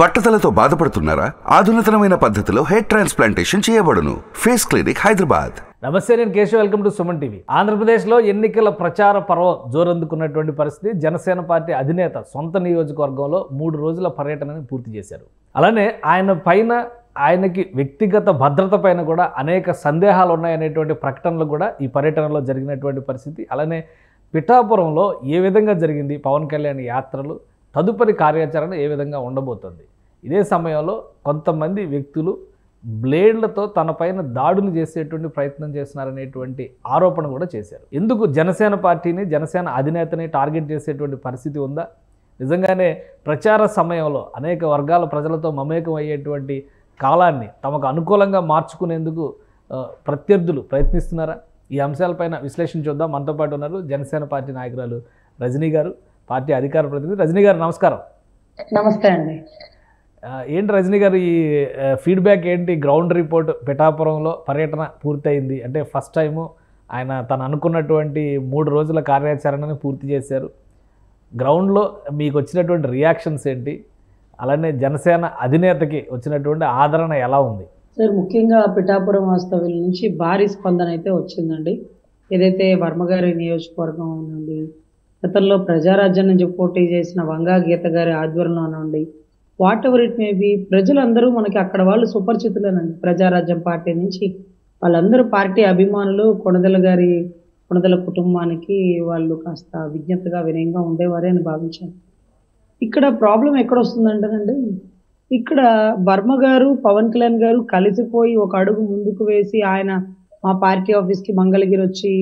బట్టతలతో బాధపడుతున్నారా? ఆధునితనమైన పద్ధతిలో hair transplantation చేయబడును. Face clinic, Hyderabad. నమస్తే, నేను Keshav. Welcome to Suman TV. ఆంధ్రప్రదేశ్లో ఎన్నికల ప్రచార పర్వం జోరందుకున్నటువంటి పరిస్థితి. జనసేన పార్టీ అధినేత సొంత నియోజకవర్గంలో 3 రోజుల పర్యటనని పూర్తి చేశారు. అలానే ఆయనకి వ్యక్తిగత భద్రత పైన కూడా అనేక సందేహాలు ఉన్నాయనేటువంటి ప్రకటనలు కూడా ఈ పర్యటనలో జరిగినటువంటి పరిస్థితి. అలానే పిఠాపురంలో ఏ విధంగా జరిగింది పవన్ కళ్యాణ్ యాత్రలు, తదుపరి కార్యాచరణ ఏ విధంగా ఉండబోతుంది. ఇదే సమయంలో కొంతమంది వ్యక్తులు బ్లేడ్లతో తన పైన దాడులు చేసేటువంటి ప్రయత్నం చేస్తున్నారనేటువంటి ఆరోపణ కూడా చేశారు. ఎందుకు జనసేన పార్టీని, జనసేన అధినేతని టార్గెట్ చేసేటువంటి పరిస్థితి ఉందా? నిజంగానే ప్రచార సమయంలో అనేక వర్గాల ప్రజలతో మమేకం అయ్యేటువంటి కాలాన్ని తమకు అనుకూలంగా మార్చుకునేందుకు ప్రత్యర్థులు ప్రయత్నిస్తున్నారా? ఈ అంశాలపైన విశ్లేషణ చూద్దాం. మనతో పాటు ఉన్నారు జనసేన పార్టీ నాయకురాలు రజనీ గారు, పార్టీ అధికార ప్రతినిధి. రజనీ గారు నమస్కారం. నమస్తే అండి. ఏంటి రజనీ గారు, ఈ ఫీడ్బ్యాక్ ఏంటి? గ్రౌండ్ రిపోర్ట్, పిఠాపురంలో పర్యటన పూర్తయింది అంటే ఫస్ట్ టైము ఆయన తను అనుకున్నటువంటి 3 రోజుల కార్యాచరణని పూర్తి చేశారు. గ్రౌండ్లో మీకు వచ్చినటువంటి రియాక్షన్స్ ఏంటి? అలానే జనసేన అధినేతకి వచ్చినటువంటి ఆదరణ ఎలా ఉంది? సార్, ముఖ్యంగా పిఠాపురం వాస్తవ్యుల నుంచి భారీ స్పందన అయితే వచ్చిందండి. ఏదైతే వర్మగారి నియోజకవర్గం నుండి గతంలో ప్రజారాజ్యం నుంచి పోటీ చేసిన వంగా గీత గారి ఆధ్వర్యంలో నుండి what ever it may be, ప్రజలందరూ మనకి అక్కడ వాళ్ళు సుపరిచితులేనండి. ప్రజారాజ్యం పార్టీ నుంచి వాళ్ళందరూ పార్టీ అభిమానులు. కొణదెల కుటుంబానికి వాళ్ళు కాస్త విజ్ఞతగా వినయంగా ఉండేవారే అని భావించాను. ఇక్కడ ప్రాబ్లం ఎక్కడ వస్తుందంటేనండి, ఇక్కడ వర్మ గారు పవన్ కళ్యాణ్ గారు కలిసిపోయి ఒక అడుగు ముందుకు వేసి ఆయన మా పార్టీ ఆఫీస్కి మంగళగిరి వచ్చి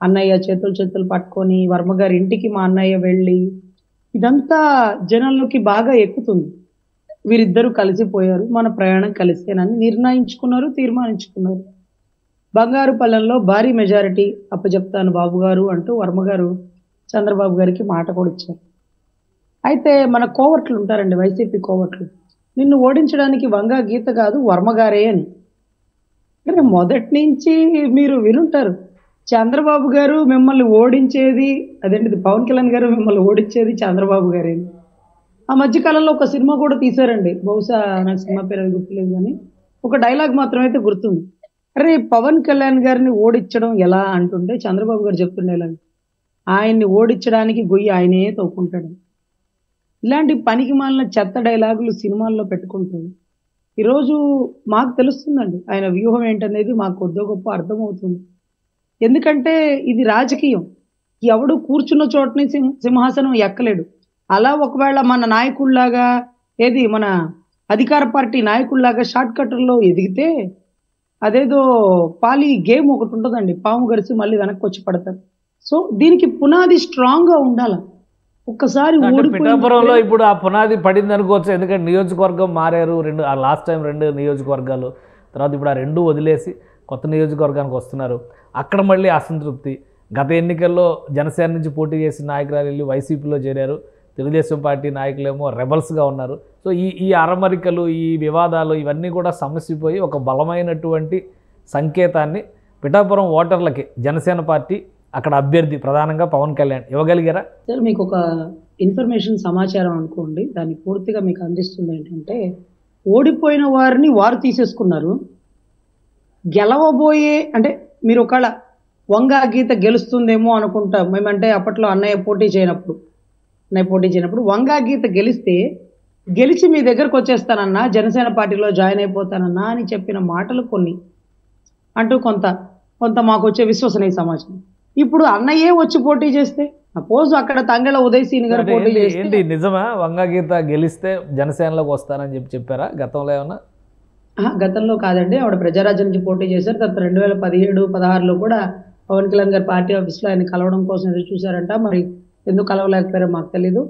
అన్నయ్య చేతులు పట్టుకొని వర్మ గారి ఇంటికి మా అన్నయ్య వెళ్ళి ఇదంతా జనాల్లోకి బాగా ఎక్కుతుంది. వీరిద్దరూ కలిసిపోయారు, మన ప్రయాణం కలిసేనని తీర్మానించుకున్నారు. బంగారుపల్లెంలో భారీ మెజారిటీ అప్పచెప్తాను బాబు గారు అంటూ వర్మ గారు చంద్రబాబు గారికి మాట కూడా ఇచ్చారు. అయితే మన కోవట్లు ఉంటారండి, వైసీపీ కోవట్లు, నిన్ను ఓడించడానికి వంగా గీత కాదు వర్మగారే అని. అంటే మొదటి నుంచి మీరు వినుంటారు, చంద్రబాబు గారు మిమ్మల్ని ఓడించేది అదేంటిది, పవన్ కళ్యాణ్ గారు మిమ్మల్ని ఓడించేది చంద్రబాబు గారే. ఆ మధ్యకాలంలో ఒక సినిమా కూడా తీశారండి, బహుశా నాకు సినిమా పేరు గుర్తులేదు కానీ ఒక డైలాగ్ మాత్రమే అయితే గుర్తుంది. అరే, పవన్ కళ్యాణ్ గారిని ఓడించడం ఎలా అంటుంటే చంద్రబాబు గారు చెప్తుండే, ఆయన్ని ఓడించడానికి గొయ్యి ఆయనే తవ్వుకుంటాడు. ఇలాంటి పనికి మాలిన చెత్త డైలాగులు సినిమాల్లో పెట్టుకుంటూ ఈరోజు మాకు తెలుస్తుందండి ఆయన వ్యూహం ఏంటనేది మాకు కొద్దిగా గొప్ప అర్థమవుతుంది. ఎందుకంటే ఇది రాజకీయం, ఎవడు కూర్చున్న చోటని సింహాసనం ఎక్కలేడు. అలా ఒకవేళ మన నాయకుల్లాగా, మన అధికార పార్టీ నాయకుల్లాగా షార్ట్ కట్టర్లో ఎదిగితే అదేదో పాలి గేమ్ ఒకటి ఉంటుందండి, పాము గరిసి మళ్ళీ వెనక్కి వచ్చి పడతారు. సో దీనికి పునాది స్ట్రాంగ్ గా ఉండాలి. ఒక్కసారి పిఠాపురంలో ఇప్పుడు ఆ పునాది పడింది అనుకోవచ్చు. ఎందుకంటే నియోజకవర్గం మారారు, లాస్ట్ టైం 2 నియోజకవర్గాలు, తర్వాత ఇప్పుడు ఆ 2 వదిలేసి కొత్త నియోజకవర్గానికి వస్తున్నారు. అక్కడ మళ్ళీ అసంతృప్తి. గత ఎన్నికల్లో జనసేన నుంచి పోటీ చేసిన నాయకురాలు వెళ్ళి వైసీపీలో చేరారు. తెలుగుదేశం పార్టీ నాయకులేమో రెబల్స్గా ఉన్నారు. సో ఈ అరమరికలు, ఈ వివాదాలు ఇవన్నీ కూడా సమస్యపోయి ఒక బలమైనటువంటి సంకేతాన్ని పిఠాపురం ఓటర్లకి జనసేన పార్టీ అక్కడ అభ్యర్థి ప్రధానంగా పవన్ కళ్యాణ్ ఇవ్వగలిగారా? సార్, మీకు ఒక ఇన్ఫర్మేషన్ సమాచారం అనుకోండి, దాన్ని పూర్తిగా మీకు అందిస్తుంది ఏంటంటే, ఓడిపోయిన వారిని వారు తీసేసుకున్నారు. గెలవబోయే అంటే మీరు ఒకవేళ వంగా గీత గెలుస్తుందేమో అనుకుంటాం మేమంటే, అప్పట్లో అన్నయ్య పోటీ చేయనప్పుడు వంగా గీత గెలిచి మీ దగ్గరకు వచ్చేస్తానన్నా, జనసేన పార్టీలో జాయిన్ అయిపోతానన్నా అని చెప్పిన మాటలు కొన్ని అంటూ కొంత మాకు వచ్చే విశ్వసనీయ సమాచారం. ఇప్పుడు అన్నయ్యే వచ్చి పోటీ చేస్తే, సపోజ్ అక్కడ తంగెళ్ళ ఉదయ్ సీన్ గారు పోటీ చేస్తే నిజమా? వంగా గీత గెలిస్తే జనసేనలోకి వస్తానని చెప్పారా గతంలో ఏమన్నా? గతంలో కాదండి, ఆవిడ ప్రజారాజ్యం నుంచి పోటీ చేశారు. తర్వాత 2017-16లో కూడా పవన్ కళ్యాణ్ గారి పార్టీ ఆఫీస్లో ఆయన కలవడం కోసం ఎదురు చూశారంట. మరి ఎందుకు కలవలేకపోయారో మాకు తెలీదు.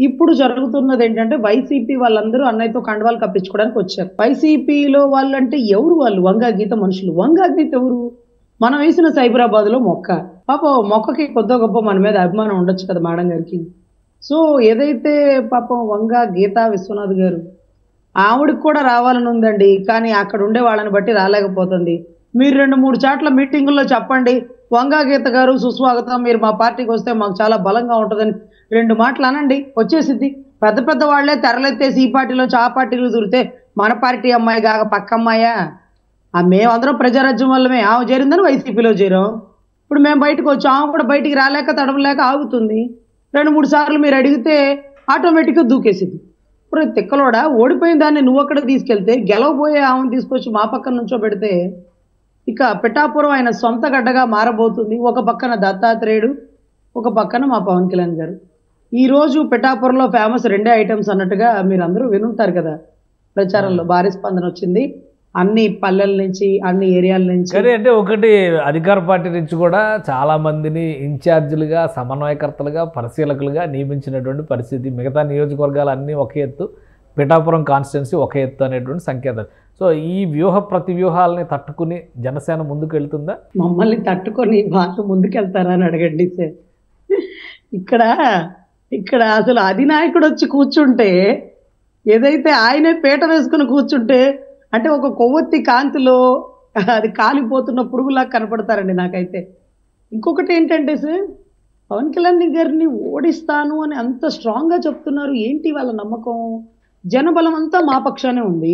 ఇప్పుడు జరుగుతున్నది ఏంటంటే, వైసీపీ వాళ్ళందరూ అన్నయ్యతో కండవాలు కప్పించుకోవడానికి వచ్చారు. వైసీపీలో వాళ్ళంటే ఎవరు? వాళ్ళు వంగా గీత మనుషులు. వంగా గీత ఎవరు? మనం వేసిన సైబరాబాద్లో మొక్క. పాపం మొక్కకి కొద్దిగా గొప్ప మన మీద అభిమానం ఉండొచ్చు కదా మేడం గారికి. సో ఏదైతే పాపం వంగా గీతా విశ్వనాథ్ గారు, ఆవిడకి కూడా రావాలని ఉందండి, కానీ అక్కడ ఉండే వాళ్ళని బట్టి రాలేకపోతుంది. మీరు 2-3 చాట్ల మీటింగుల్లో చెప్పండి, వంగా గీత గారు సుస్వాగతం, మీరు మా పార్టీకి వస్తే మాకు చాలా బలంగా ఉంటుందని 2 మాటలు అనండి, వచ్చేసిద్ది. పెద్ద పెద్ద వాళ్ళే తెరలెత్తేసి ఈ పార్టీలో ఆ పార్టీలో దూరితే మన పార్టీ అమ్మాయి కాక పక్క అమ్మాయా? మేమందరం ప్రజారాజ్యం వల్లమే ఆమె చేరిందని వైసీపీలో చేరాం. ఇప్పుడు మేము బయటకు వచ్చాం, ఆమె కూడా బయటికి రాలేక తడవలేక ఆగుతుంది. 2-3 సార్లు మీరు అడిగితే ఆటోమేటిక్గా దూకేసింది. ఇప్పుడు తిక్కలోడా ఓడిపోయిన దాన్ని నువ్వు అక్కడ తీసుకెళ్తే గెలవబోయే ఆమెను తీసుకొచ్చి మా పక్కన నుంచో పెడితే ఇక పిఠాపురం ఆయన సొంత గడ్డగా మారబోతుంది. ఒక పక్కన దత్తాత్రేయుడు, ఒక పక్కన మా పవన్ కళ్యాణ్ గారు. ఈరోజు పిఠాపురంలో ఫేమస్ 2 ఐటమ్స్ అన్నట్టుగా మీరు అందరూ వినుంటారు కదా. ప్రచారంలో భారీ స్పందన వచ్చింది అన్ని పల్లెల నుంచి, అన్ని ఏరియాల నుంచి. సరే, అంటే ఒకటి అధికార పార్టీ నుంచి కూడా చాలా మందిని ఇన్ఛార్జీలుగా, సమన్వయకర్తలుగా, పరిశీలకులుగా నియమించినటువంటి పరిస్థితి. మిగతా నియోజకవర్గాలు అన్నీ ఒక ఎత్తు, పిఠాపురం కాన్స్టిట్యున్సీ ఒక ఎత్తు అనేటువంటి సంకేతాలు. సో ఈ ప్రతి వ్యూహాలని తట్టుకుని జనసేన ముందుకు వెళ్తుందా? మమ్మల్ని తట్టుకొని వాళ్ళు ముందుకెళ్తారా అని అడగండి సార్. ఇక్కడ అసలు అధినాయకుడు వచ్చి కూర్చుంటే, ఏదైతే ఆయనే పీట వేసుకుని కూర్చుంటే, అంటే ఒక కొవ్వొత్తి కాంతిలో అది కాలిపోతున్న పురుగులా కనపడతారండి నాకైతే. ఇంకొకటి ఏంటంటే సార్, పవన్ కళ్యాణ్ గారిని ఓడిస్తాను అని అంత స్ట్రాంగ్గా చెప్తున్నారు. ఏంటి వాళ్ళ నమ్మకం? జనబలం అంతా మా పక్షానే ఉంది,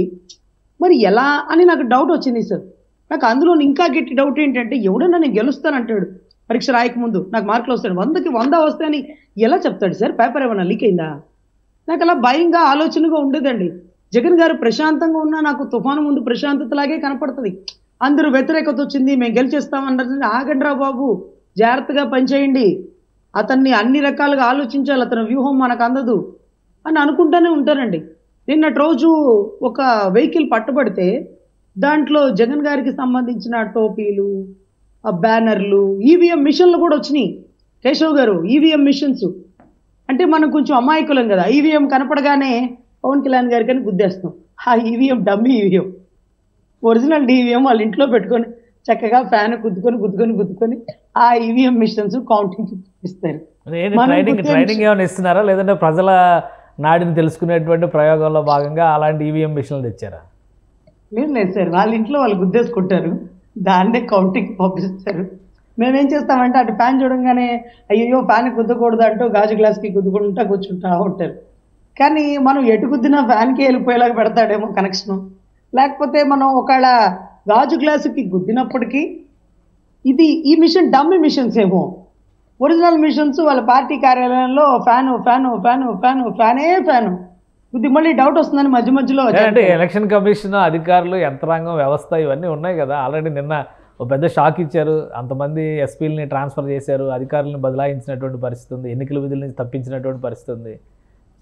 మరి ఎలా అని నాకు డౌట్ వచ్చింది సార్. నాకు అందులో ఇంకా గట్టి డౌట్ ఏంటంటే, ఎవడన్నా నేను గెలుస్తానంటాడు పరీక్ష రాయక ముందు, నాకు మార్కులు వస్తాడు, 100కి 100 వస్తాయని ఎలా చెప్తాడు సార్? పేపర్ ఏమైనా లీక్ అయిందా? నాకు అలా భయంగా ఆలోచనగా ఉండేదండి. జగన్ గారు ప్రశాంతంగా ఉన్నా నాకు తుఫాను ముందు ప్రశాంతతలాగే కనపడుతుంది. అందరూ వ్యతిరేకత వచ్చింది, మేము గెలిచేస్తామన్నారు. ఆగండ్రా బాబు, జాగ్రత్తగా పనిచేయండి, అతన్ని అన్ని రకాలుగా ఆలోచించాలి, అతని వ్యూహం మనకు అందదు అని అనుకుంటూనే ఉంటారండి. నిన్నటి రోజు ఒక వెహికల్ పట్టుబడితే దాంట్లో జగన్ గారికి సంబంధించిన టోపీలు, బ్యానర్లు, ఈవీఎం మిషన్లు కూడా వచ్చినాయి. కేశవ్ గారు, ఈవీఎం మిషన్స్ అంటే మనం కొంచెం అమాయకులం కదా. ఈవీఎం కనపడగానే పవన్ కళ్యాణ్ గారికి అని గుద్దేస్తాం. ఆ EVM dummy EVM, original EVM వాళ్ళ ఇంట్లో పెట్టుకొని చక్కగా ఫ్యాన్ గుద్దుకొని ఆ ఈవీఎం మిషన్స్ కౌంటింగ్ ఇస్తారు. ట్రైనింగ్ ఏమైనా ఇస్తున్నారా, లేదంటే ప్రజల నాడిని తెలుసుకునేటువంటి ప్రయోగంలో భాగంగా అలాంటి ఈవీఎం మిషన్లు తెచ్చారా? లేదు సార్, వాళ్ళ ఇంట్లో వాళ్ళు గుద్దేసుకుంటారు, దాన్నే కౌంటింగ్ పంపిస్తారు. మేమేం చేస్తామంటే అటు ఫ్యాన్ చూడంగానే అయ్యో ఫ్యాన్ గుద్దకూడదు అంటూ గాజు గ్లాస్కి గుద్దుకుంటా కూర్చుంటా ఉంటారు. కానీ మనం ఎటు గుద్దినా ఫ్యాన్కి వెళ్ళిపోయేలాగా పెడతాడేమో కనెక్షను. లేకపోతే మనం ఒకవేళ గాజు గ్లాసుకి గుద్దినప్పటికీ ఈ మిషన్ డమ్మీ మిషన్స్ ఏమో, ఒరిజినల్ మిషన్స్ వాళ్ళ పార్టీ కార్యాలయంలో ఫ్యానే ఇది మళ్ళీ డౌట్ వస్తుందని మధ్య మధ్యలో. అంటే ఎలక్షన్ కమిషన్ అధికారులు, యంత్రాంగం, వ్యవస్థ ఇవన్నీ ఉన్నాయి కదా. ఆల్రెడీ నిన్న ఒక పెద్ద షాక్ ఇచ్చారు, అంతమంది ఎస్పీలని ట్రాన్స్ఫర్ చేశారు, అధికారులను బదలాయించినటువంటి పరిస్థితి ఉంది, ఎన్నికల విధుల నుంచి తప్పించినటువంటి పరిస్థితి ఉంది.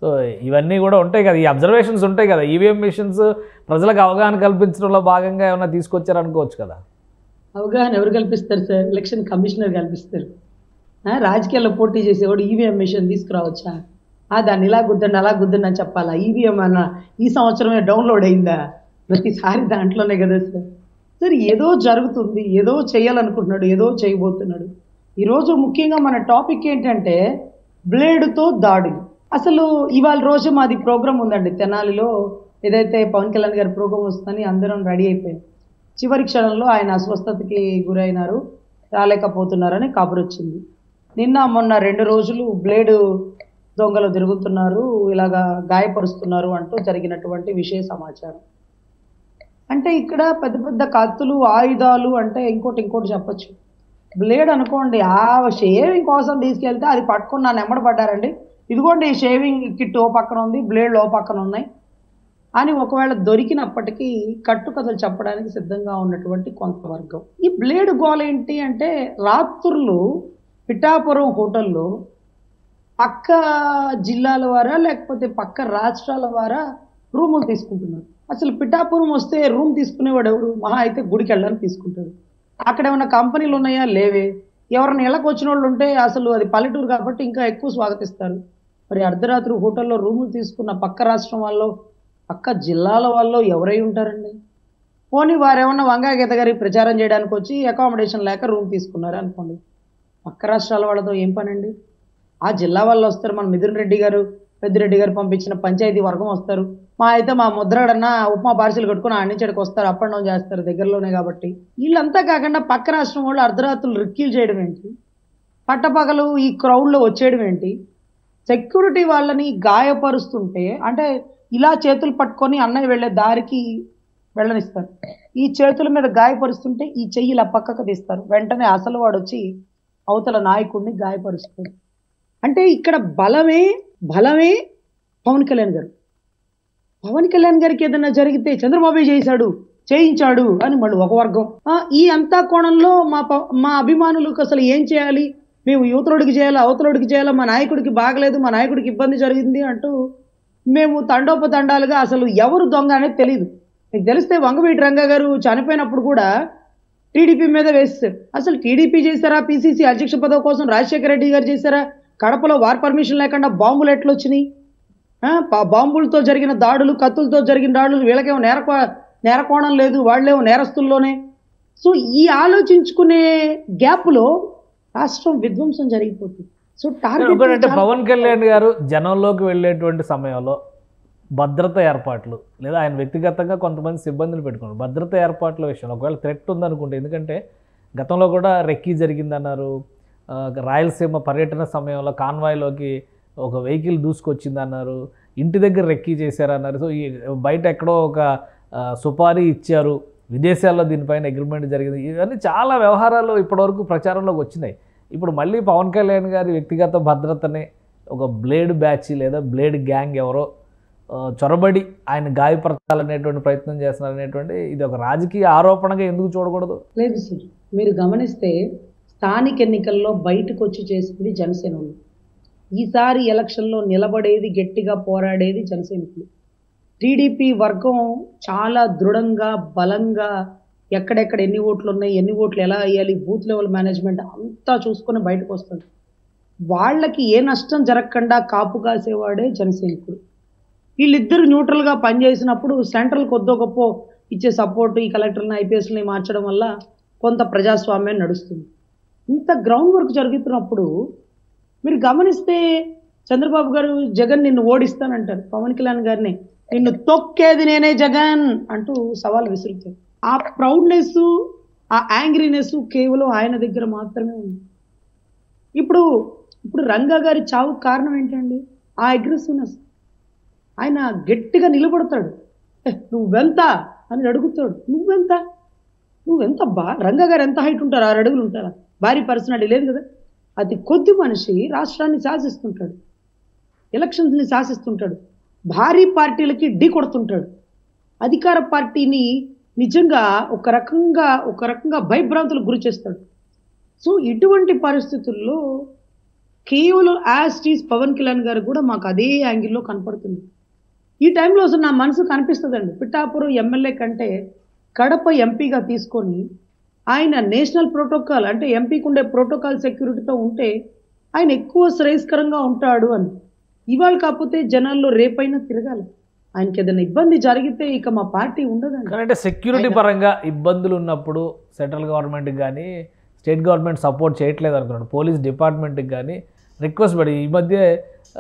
సో ఇవన్నీ కూడా ఉంటాయి కదా, ఈ అబ్జర్వేషన్స్ ఉంటాయి కదా. ఈవీఎం మిషన్స్ ప్రజలకు అవగాహన కల్పించడంలో భాగంగా ఏమైనా తీసుకొచ్చారనుకోవచ్చు కదా. అవగాహన ఎవరు కల్పిస్తారు సార్? ఎలక్షన్ కమిషనర్ కల్పిస్తారు. రాజకీయాల్లో పోటీ చేసేవాడు ఈవీఎం మిషన్ తీసుకురావచ్చా? దాన్ని ఇలా గుద్దండి అలా గుద్దండి అని చెప్పాలా? ఈవీఎం అన్న ఈ సంవత్సరమే డౌన్లోడ్ అయిందా? ప్రతిసారి దాంట్లోనే కదా సార్. సార్ ఏదో జరుగుతుంది, ఏదో చేయాలనుకుంటున్నాడు, ఏదో చేయబోతున్నాడు. ఈరోజు ముఖ్యంగా మన టాపిక్ ఏంటంటే బ్లేడ్తో దాడులు. అసలు ఇవాళ రోజు మాది ప్రోగ్రామ్ ఉందండి తెనాలిలో, ఏదైతే పవన్ కళ్యాణ్ గారి ప్రోగ్రామ్ వస్తుందని అందరం రెడీ అయిపోయాం. చివరి క్షణంలో ఆయన అస్వస్థతకి గురైనారు, రాలేకపోతున్నారని కబురు వచ్చింది. నిన్న మొన్న 2 రోజులు బ్లేడు దొంగలు తిరుగుతున్నారు, ఇలాగా గాయపరుస్తున్నారు అంటూ జరిగినటువంటి విషయ సమాచారం. అంటే ఇక్కడ పెద్ద పెద్ద కత్తులు, ఆయుధాలు అంటే ఇంకోటి చెప్పచ్చు. బ్లేడ్ అనుకోండి, ఆ షేవింగ్ కోసం తీసుకెళ్తే అది పట్టుకుని నన్ను ఎమ్మడబడ్డారండి, ఇదిగోండి షేవింగ్ కిట్ ఓ పక్కన ఉంది, బ్లేడ్ ఓ పక్కన ఉన్నాయి అని ఒకవేళ దొరికినప్పటికీ కట్టుకథలు చెప్పడానికి సిద్ధంగా ఉన్నటువంటి కొంత వర్గం. ఈ బ్లేడ్ గోల ఏంటి అంటే, రాత్రులు పిఠాపురం హోటల్లో పక్క జిల్లాల వారా లేకపోతే పక్క రాష్ట్రాల వారా రూములు తీసుకుంటున్నారు. అసలు పిఠాపురం వస్తే రూమ్ తీసుకునేవాడు ఎవరు? మహా అయితే గుడికి వెళ్ళడానికి తీసుకుంటాడు. అక్కడ ఏమైనా కంపెనీలు ఉన్నాయా? లేవే. ఎవరైనా ఇళ్ళకి వచ్చిన వాళ్ళు ఉంటే అసలు అది పల్లెటూరు కాబట్టి ఇంకా ఎక్కువ స్వాగతిస్తారు. మరి అర్ధరాత్రి హోటల్లో రూములు తీసుకున్న పక్క రాష్ట్రం వాళ్ళు, పక్క జిల్లాల వాళ్ళు ఎవరై ఉంటారండి? పోనీ వారేమన్నా వంగా గీత గారికి ప్రచారం చేయడానికి వచ్చి అకామిడేషన్ లేక రూమ్ తీసుకున్నారు అనుకోండి, పక్క రాష్ట్రాల వాళ్ళతో ఏం పనండి? ఆ జిల్లా వాళ్ళు వస్తారు, మన మిథున్ రెడ్డి గారు, పెద్దిరెడ్డి గారు పంపించిన పంచాయతీ వర్గం వస్తారు, మా అయితే మా ముద్రాడన్న ఉప్మా పార్సిల్ కట్టుకుని ఆడి నుంచి ఇక్కడికి వస్తారు, అప్ అండ్ డౌన్ చేస్తారు దగ్గరలోనే కాబట్టి. వీళ్ళంతా కాకుండా పక్క రాష్ట్రం వాళ్ళు అర్ధరాత్రులు రిక్కీలు చేయడం ఏంటి, పట్టపగలు ఈ క్రౌడ్లో వచ్చేయడం ఏంటి, సెక్యూరిటీ వాళ్ళని గాయపరుస్తుంటే అంటే ఇలా చేతులు పట్టుకొని అన్నయ్య వెళ్ళే దారికి వెళ్ళనిస్తారు. ఈ చేతుల మీద గాయపరుస్తుంటే ఈ చెయ్యి ఇలా పక్కకు తీస్తారు. వెంటనే అసలు వాడు వచ్చి అవతల నాయకుడిని గాయపరుస్తాడు. అంటే ఇక్కడ బలమే పవన్ కళ్యాణ్ గారు. పవన్ కళ్యాణ్ గారికి ఏదైనా జరిగితే చంద్రబాబు చేయించాడు అని మళ్ళీ ఒక వర్గం. ఈ అంతా కోణంలో మా అభిమానులకు అసలు ఏం చేయాలి, మేము యువతలోడికి చేయాలా, అవతలోడికి చేయాలా, మా నాయకుడికి బాగలేదు, మా నాయకుడికి ఇబ్బంది జరిగింది అంటూ మేము తండోపతండాలుగా అసలు ఎవరు దొంగ అనేది తెలియదు. మీకు తెలిస్తే వంగవీటి రంగా గారు చనిపోయినప్పుడు కూడా టీడీపీ మీద వేస్తారు. అసలు టీడీపీ చేశారా, పిసిసి అధ్యక్ష పదవి కోసం రాజశేఖర రెడ్డి గారు చేశారా, కడపలో వార్ పర్మిషన్ లేకుండా బాంబులు ఎట్లా వచ్చినాయి, బాంబులతో జరిగిన దాడులు, కత్తులతో జరిగిన దాడులు, వీళ్ళకేమో నేరకోణం లేదు, వాళ్ళేమో నేరస్తుల్లోనే. సో ఈ ఆలోచించుకునే గ్యాప్లో రాష్ట్రం విధ్వంసం జరిగిపోతుంది. సో టార్గెట్ పవన్ కళ్యాణ్ గారు జనంలోకి వెళ్ళేటువంటి సమయంలో భద్రత ఏర్పాట్లు లేదా ఆయన వ్యక్తిగతంగా కొంతమంది సిబ్బందులు పెట్టుకున్నారు. భద్రత ఏర్పాట్ల విషయంలో ఒకవేళ థ్రెట్ ఉందనుకుంటే, ఎందుకంటే గతంలో కూడా రెక్కీ జరిగిందన్నారు, రాయలసీమ పర్యటన సమయంలో కాన్వాయ్లోకి ఒక వెహికల్ దూసుకొచ్చిందన్నారు, ఇంటి దగ్గర రెక్కీ చేశారన్నారు. సో ఈ బయట ఎక్కడో ఒక సుపారీ ఇచ్చారు, విదేశాల్లో దీనిపైన అగ్రిమెంట్ జరిగింది. ఇవన్నీ చాలా వ్యవహారాలు ఇప్పటివరకు ప్రచారంలోకి వచ్చినాయి. ఇప్పుడు మళ్ళీ పవన్ కళ్యాణ్ గారి వ్యక్తిగత భద్రతని ఒక బ్లేడ్ బ్యాచ్ లేదా బ్లేడ్ గ్యాంగ్ ఎవరో చొరబడి ఆయన గాయపరచాలనేటువంటి ప్రయత్నం చేస్తున్నారనేటువంటి ఇది ఒక రాజకీయ ఆరోపణగా ఎందుకు చూడకూడదు? లేదు సార్, మీరు గమనిస్తే స్థానిక ఎన్నికల్లో బయటకు వచ్చి చేసింది జనసేన. ఈసారి ఎలక్షన్లో నిలబడేది, గట్టిగా పోరాడేది జనసైనికులు. టీడీపీ వర్గం చాలా దృఢంగా, బలంగా ఎక్కడెక్కడ ఎన్ని ఓట్లు ఉన్నాయి, ఎన్ని ఓట్లు ఎలా వేయాలి, బూత్ లెవెల్ మేనేజ్మెంట్ అంతా చూసుకొని బయటకు వస్తుంది. వాళ్ళకి ఏ నష్టం జరగకుండా కాపు కాసేవాడే జనసైనికుడు. వీళ్ళిద్దరు న్యూట్రల్గా పనిచేసినప్పుడు సెంట్రల్ కొద్దో గొప్ప ఇచ్చే సపోర్టు, ఈ కలెక్టర్ని ఐపీఎస్ని మార్చడం వల్ల కొంత ప్రజాస్వామ్యం నడుస్తుంది. ఇంత గ్రౌండ్ వర్క్ జరుగుతున్నప్పుడు మీరు గమనిస్తే చంద్రబాబు గారు జగన్ నిన్ను ఓడిస్తానంటారు, పవన్ కళ్యాణ్ గారిని నిన్ను తొక్కేది నేనే జగన్ అంటూ సవాల్ విసురుతారు. ఆ ప్రౌడ్నెస్, ఆ యాంగ్రీనెస్ కేవలం ఆయన దగ్గర మాత్రమే ఉంది. ఇప్పుడు రంగా గారి చావు కారణం ఏంటండి? ఆ అగ్రెసివ్నెస్. ఆయన గట్టిగా నిలబడతాడు, నువ్వెంత అని అడుగుతాడు. నువ్వెంత రంగా గారు ఎంత హైట్ ఉంటారు? 6 అడుగులు ఉంటారా? భారీ పర్సనాలిటీ లేదు కదా. అతి కొద్ది మనిషి రాష్ట్రాన్ని శాసిస్తుంటాడు, ఎలక్షన్స్ని శాసిస్తుంటాడు, భారీ పార్టీలకి ఢీ కొడుతుంటాడు, అధికార పార్టీని నిజంగా ఒక రకంగా భయభ్రాంతులకు గురి చేస్తాడు. సో ఇటువంటి పరిస్థితుల్లో కేవలం యాస్టీస్ పవన్ కళ్యాణ్ గారు కూడా మాకు అదే యాంగిల్లో కనపడుతుంది. ఈ టైంలో అసలు నా మనసు కనిపిస్తుందండి, పిఠాపురం ఎమ్మెల్యే కంటే కడప ఎంపీగా తీసుకొని ఆయన నేషనల్ ప్రోటోకాల్ అంటే ఎంపీకి ఉండే ప్రోటోకాల్ సెక్యూరిటీతో ఉంటే ఆయన ఎక్కువ శ్రేయస్కరంగా ఉంటాడు అని. ఇవాళ కాకపోతే జనాల్లో రేపైనా తిరగాలి. ఆయనకి ఏదైనా ఇబ్బంది జరిగితే ఇక మా పార్టీ ఉండదండి. అంటే సెక్యూరిటీ పరంగా ఇబ్బందులు ఉన్నప్పుడు సెంట్రల్ గవర్నమెంట్కి కానీ స్టేట్ గవర్నమెంట్ సపోర్ట్ చేయట్లేదు అనుకున్నాడు, పోలీస్ డిపార్ట్మెంట్కి కానీ రిక్వెస్ట్ పడి ఈ మధ్య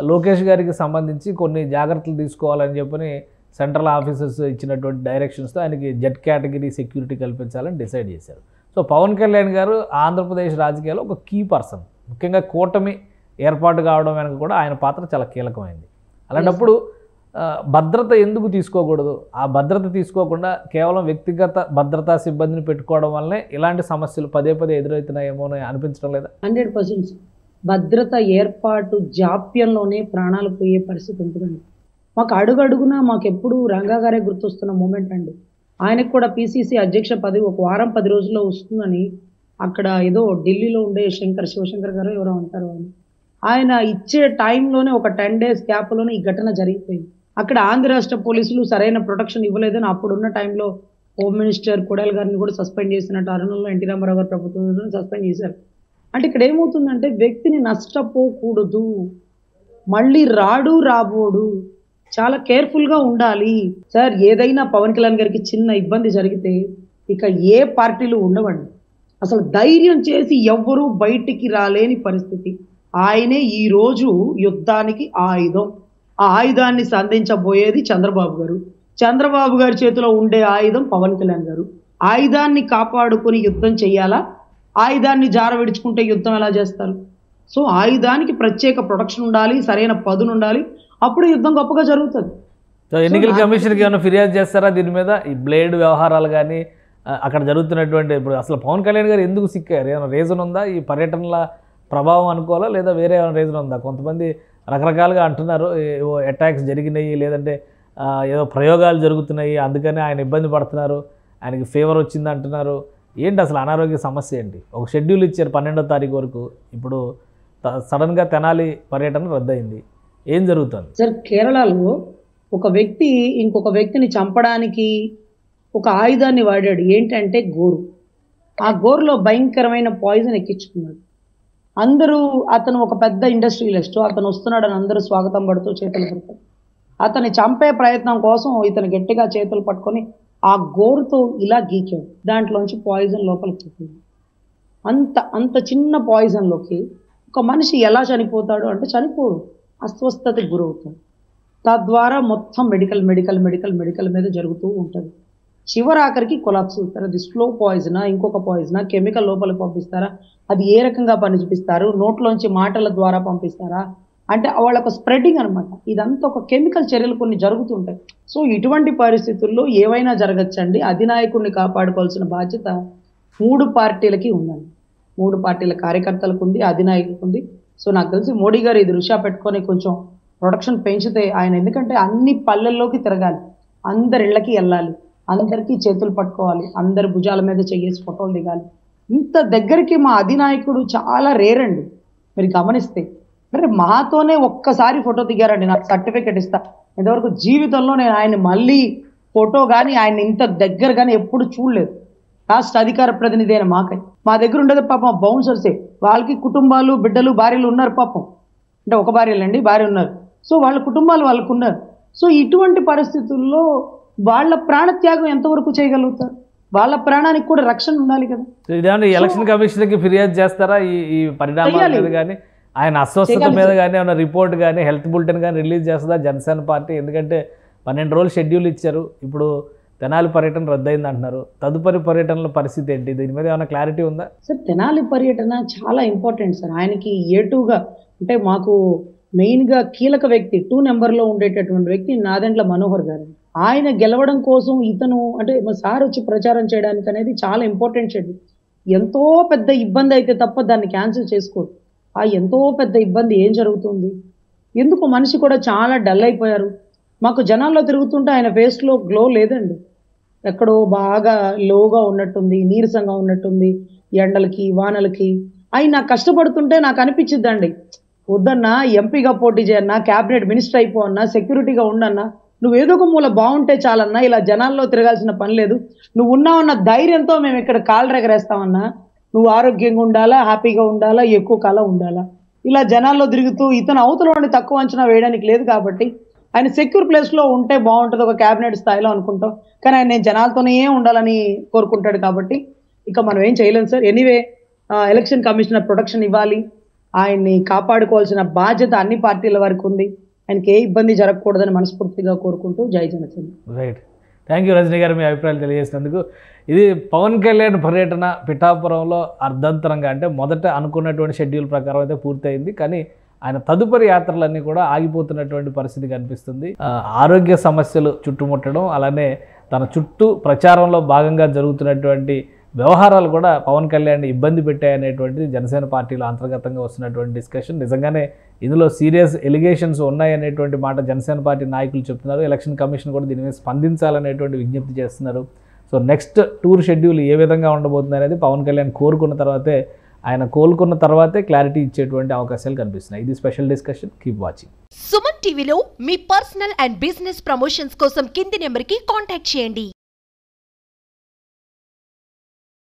లోకేష్ గారికి సంబంధించి కొన్ని జాగ్రత్తలు తీసుకోవాలని చెప్పని సెంట్రల్ ఆఫీసర్స్ ఇచ్చినటువంటి డైరెక్షన్స్తో ఆయనకి జెడ్ కేటగిరీ సెక్యూరిటీ కల్పించాలని డిసైడ్ చేశారు. సో పవన్ కళ్యాణ్ గారు ఆంధ్రప్రదేశ్ రాజకీయాల్లో ఒక కీ పర్సన్, ముఖ్యంగా కూటమి ఏర్పాటు కావడం వెనక కూడా ఆయన పాత్ర చాలా కీలకమైంది. అలాంటప్పుడు భద్రత ఎందుకు తీసుకోకూడదు? ఆ భద్రత తీసుకోకుండా కేవలం వ్యక్తిగత భద్రతా సిబ్బందిని పెట్టుకోవడం వల్లనే ఇలాంటి సమస్యలు పదే ఎదురవుతున్నాయేమో అని అనిపించడం లేదా? 100% భద్రత ఏర్పాటు జాప్యంలోనే ప్రాణాలు పోయే పరిస్థితి ఉంటుందండి. మాకు అడుగడుగునా మాకు ఎప్పుడు రంగా గారే గుర్తొస్తున్న మూమెంట్ అండి. ఆయనకు కూడా పిసిసి అధ్యక్ష పదవి ఒక వారం 10 రోజుల్లో వస్తుందని అక్కడ ఏదో ఢిల్లీలో ఉండే శివశంకర్ గారు ఎవరో ఉంటారు ఆయన ఇచ్చే టైంలోనే ఒక 10 days గ్యాప్లోనే ఈ ఘటన జరిగిపోయింది. అక్కడ ఆంధ్ర రాష్ట్ర పోలీసులు సరైన ప్రొటెక్షన్ ఇవ్వలేదని అప్పుడున్న టైంలో హోమ్ మినిస్టర్ కొడాలి గారిని కూడా సస్పెండ్ చేసినట్టు అరుణంలో ఎన్టీ రామారావు గారు ప్రభుత్వం సస్పెండ్ చేశారు. అంటే ఇక్కడ ఏమవుతుందంటే వ్యక్తిని నష్టపోకూడదు, మళ్ళీ రాబోడు, చాలా కేర్ఫుల్గా ఉండాలి సార్. ఏదైనా పవన్ కళ్యాణ్ గారికి చిన్న ఇబ్బంది జరిగితే ఇక ఏ పార్టీలు ఉండవండి. అసలు ధైర్యం చేసి ఎవ్వరూ బయటికి రాలేని పరిస్థితి. ఆయనే ఈరోజు యుద్ధానికి ఆయుధం. ఆ ఆయుధాన్ని సంధించబోయేది చంద్రబాబు గారు. చంద్రబాబు గారి చేతిలో ఉండే ఆయుధం పవన్ కళ్యాణ్ గారు. ఆయుధాన్ని కాపాడుకొని యుద్ధం చెయ్యాలా, ఆయుధాన్ని జార విడుచుకుంటే యుద్ధం ఎలా చేస్తారు? సో ఆయుధానికి ప్రత్యేక ప్రొటెక్షన్ ఉండాలి, సరైన పదును ఉండాలి, అప్పుడు యుద్ధం గొప్పగా జరుగుతుంది. సో ఎన్నికల కమిషన్కి ఏమైనా ఫిర్యాదు చేస్తారా దీని మీద? ఈ బ్లేడ్ వ్యవహారాలు కానీ అక్కడ జరుగుతున్నటువంటి, ఇప్పుడు అసలు పవన్ కళ్యాణ్ గారు ఎందుకు సిక్కారు? ఏమైనా రీజన్ ఉందా? ఈ పర్యటనల ప్రభావం అనుకోవాలా, లేదా వేరే ఏమైనా రీజన్ ఉందా? కొంతమంది రకరకాలుగా అంటున్నారు, ఏవో అటాక్స్ జరిగినాయి, లేదంటే ఏదో ప్రయోగాలు జరుగుతున్నాయి, అందుకని ఆయన ఇబ్బంది పడుతున్నారు, ఆయనకి ఫీవర్ వచ్చింది అంటున్నారు. ఏంటి అసలు అనారోగ్య సమస్య ఏంటి? ఒక షెడ్యూల్ ఇచ్చారు 12వ తారీఖు వరకు, ఇప్పుడు సడన్గా తెనాలి పర్యటన రద్దయింది. ఏం జరుగుతుంది సార్? కేరళలో ఒక వ్యక్తి ఇంకొక వ్యక్తిని చంపడానికి ఒక ఆయుధాన్ని వాడాడు. ఏంటంటే గోరు. ఆ గోరులో భయంకరమైన పాయిజన్ ఎక్కించుకున్నాడు. అందరూ, అతను ఒక పెద్ద ఇండస్ట్రియలిస్ట్, అతను వస్తున్నాడని అందరూ స్వాగతం పడుతూ చేతులు పడతారు. అతన్ని చంపే ప్రయత్నం కోసం ఇతను గట్టిగా చేతులు పట్టుకొని ఆ గోరుతో ఇలా గీకాడు. దాంట్లోంచి పాయిజన్ లోపలికి పోతుంది. అంత చిన్న పాయిజన్లోకి ఒక మనిషి ఎలా చనిపోతాడు అంటే చనిపోడు, అస్వస్థతకి గురవుతాడు. తద్వారా మొత్తం మెడికల్ మీద జరుగుతూ ఉంటుంది. చివరాఖరికి కొలాప్స్ అవుతారు. అది స్లో పాయిజనా, ఇంకొక పాయిజనా, కెమికల్ లోపలికి పంపిస్తారా, అది ఏ రకంగా పని చూపిస్తారు, నోట్లోంచి మాటల ద్వారా పంపిస్తారా అంటే వాళ్ళకు స్ప్రెడ్డింగ్ అనమాట. ఇదంతా ఒక కెమికల్ చర్యలు కొన్ని జరుగుతుంటాయి. సో ఇటువంటి పరిస్థితుల్లో ఏవైనా జరగచ్చండి. అధినాయకుడిని కాపాడుకోవాల్సిన బాధ్యత 3 పార్టీలకి ఉందండి. 3 పార్టీల కార్యకర్తలకు ఉంది, అధినాయకులకు ఉంది. సో నాకు తెలిసి మోడీ గారు ఇది దృష్ట్యా పెట్టుకొని కొంచెం ప్రొడక్షన్ పెంచితే ఆయన, ఎందుకంటే అన్ని పల్లెల్లోకి తిరగాలి, అందరి ఇళ్ళకి వెళ్ళాలి, అందరికీ చేతులు పట్టుకోవాలి, అందరి భుజాల మీద చెయ్యేసి ఫోటోలు దిగాలి. ఇంత దగ్గరికి మా అధినాయకుడు చాలా రేర్ అండి. మీరు గమనిస్తే మరి మాతోనే ఒక్కసారి ఫోటో దిగారండి, నాకు సర్టిఫికెట్ ఇస్తా. ఇంతవరకు జీవితంలో నేను ఆయన మళ్ళీ ఫోటో కానీ ఆయన ఇంత దగ్గర కానీ ఎప్పుడు చూడలేదు. రాష్ట్ర అధికార ప్రతినిధి అయిన మా దగ్గర ఉండేది పాపం బౌన్సర్సే. వాళ్ళకి కుటుంబాలు, బిడ్డలు, భార్యలు ఉన్నారు పాపం. అంటే ఒక భార్యలండి, భార్య ఉన్నారు. సో వాళ్ళ కుటుంబాలు వాళ్ళకు ఉన్నారు. సో ఇటువంటి పరిస్థితుల్లో వాళ్ళ ప్రాణత్యాగం ఎంతవరకు చేయగలుగుతారు? వాళ్ళ ప్రాణానికి కూడా రక్షణ ఉండాలి కదా. ఇదేమన్నా ఎలక్షన్ కమిషన్కి ఫిర్యాదు చేస్తారా ఈ పరిణామాల మీద కానీ, ఆయన అస్వస్థత మీద కానీ, ఏమైనా రిపోర్ట్ కానీ, హెల్త్ బులెటిన్ కానీ రిలీజ్ చేస్తుందా జనసేన పార్టీ? ఎందుకంటే 12 రోజులు షెడ్యూల్ ఇచ్చారు, ఇప్పుడు తెనాలి పర్యటన రద్దయింది అంటున్నారు. తదుపరి పర్యటనల పరిస్థితి ఏంటి? దీని మీద ఏమైనా క్లారిటీ ఉందా? సార్ తెనాలి పర్యటన చాలా ఇంపార్టెంట్ సార్. ఆయనకి ఏటుగా అంటే మాకు మెయిన్గా కీలక వ్యక్తి 2 నెంబర్లో ఉండేటటువంటి వ్యక్తి నాదెండ్ల మనోహర్ గారు. ఆయన గెలవడం కోసం ఇతను అంటే మా సార్ వచ్చి ప్రచారం చేయడానికి అనేది చాలా ఇంపార్టెంట్ షెడ్యూల్. ఎంతో పెద్ద ఇబ్బంది అయితే తప్ప దాన్ని క్యాన్సిల్ చేసుకోరు. ఆ ఎంతో పెద్ద ఇబ్బంది ఏం జరుగుతుంది? ఎందుకు మనిషి కూడా చాలా డల్ అయిపోయారు. మాకు జనాల్లో తిరుగుతుంటే ఆయన ఫేస్లో గ్లో లేదండి, ఎక్కడో బాగా లోగా ఉన్నట్టుంది, నీరసంగా ఉన్నట్టుంది, ఎండలకి వానలకి. ఆయన కష్టపడుతుంటే నాకు అనిపించిద్దండి, వద్దన్నా ఎంపీగా పోటీ చేయన్నా, క్యాబినెట్ మినిస్టర్ అయిపో అన్నా, సెక్యూరిటీగా ఉండన్నా, నువ్వు ఏదో ఒక మూల బాగుంటే చాలన్నా, ఇలా జనాల్లో తిరగాల్సిన పని లేదు, నువ్వు ఉన్నావన్న ధైర్యంతో మేము ఇక్కడ కాళ్ళు రెగరేస్తామన్నా, నువ్వు ఆరోగ్యంగా ఉండాలా, హ్యాపీగా ఉండాలా, ఎక్కువ కాలం ఉండాలా. ఇలా జనాల్లో తిరుగుతూ ఇతను అవతలని తక్కువ అంచనా వేయడానికి లేదు. కాబట్టి ఆయన సెక్యూర్ ప్లేస్లో ఉంటే బాగుంటుంది, ఒక క్యాబినెట్ స్థాయిలో అనుకుంటాం. కానీ ఆయన నేను జనాలతోనే ఉండాలని కోరుకుంటాడు. కాబట్టి ఇక మనం ఏం చేయలేం sir. Anyway election commissioner protection ఇవ్వాలి, ఆయన్ని కాపాడుకోవాల్సిన బాధ్యత అన్ని పార్టీల వరకు ఉంది. ఆయనకి ఏ ఇబ్బంది జరగకూడదని మనస్ఫూర్తిగా కోరుకుంటూ జై Janasena. Right, thank you Rajani garu మీ అభిప్రాయాలు తెలియజేసినందుకు. ఇది పవన్ కళ్యాణ్ పర్యటన పిఠాపురంలో అర్ధంతరంగా, అంటే మొదట అనుకున్నటువంటి షెడ్యూల్ ప్రకారం అయితే పూర్తయింది, కానీ ఆయన తదుపరి యాత్రలన్నీ కూడా ఆగిపోతున్నటువంటి పరిస్థితి కనిపిస్తుంది. ఆరోగ్య సమస్యలు చుట్టుముట్టడం, అలానే తన చుట్టూ ప్రచారంలో భాగంగా జరుగుతున్నటువంటి వ్యవహారాలు కూడా పవన్ కళ్యాణ్ ఇబ్బంది పెట్టాయనేటువంటిది జనసేన పార్టీలో అంతర్గతంగా వస్తున్నటువంటి డిస్కషన్. నిజంగానే ఇందులో సీరియస్ ఎలిగేషన్స్ ఉన్నాయనేటువంటి మాట జనసేన పార్టీ నాయకులు చెప్తున్నారు. ఎలక్షన్ కమిషన్ కూడా దీని మీద స్పందించాలనేటువంటి విజ్ఞప్తి చేస్తున్నారు. సో నెక్స్ట్ టూర్ షెడ్యూల్ ఏ విధంగా ఉండబోతుంది అనేది పవన్ కళ్యాణ్ కోరుకున్న తర్వాతే, ఆయన కోలుకున్న తర్వాతే క్లారిటీ ఇచ్చేటువంటి అవకాశాలు కనిపిస్తున్నాయి. ఇది special discussion. Keep watching. Suman టీవీలో మీ పర్సనల్ అండ్ బిజినెస్ ప్రమోషన్స్ కోసం కింది నెంబర్కి కాంటాక్ట్ చేయండి.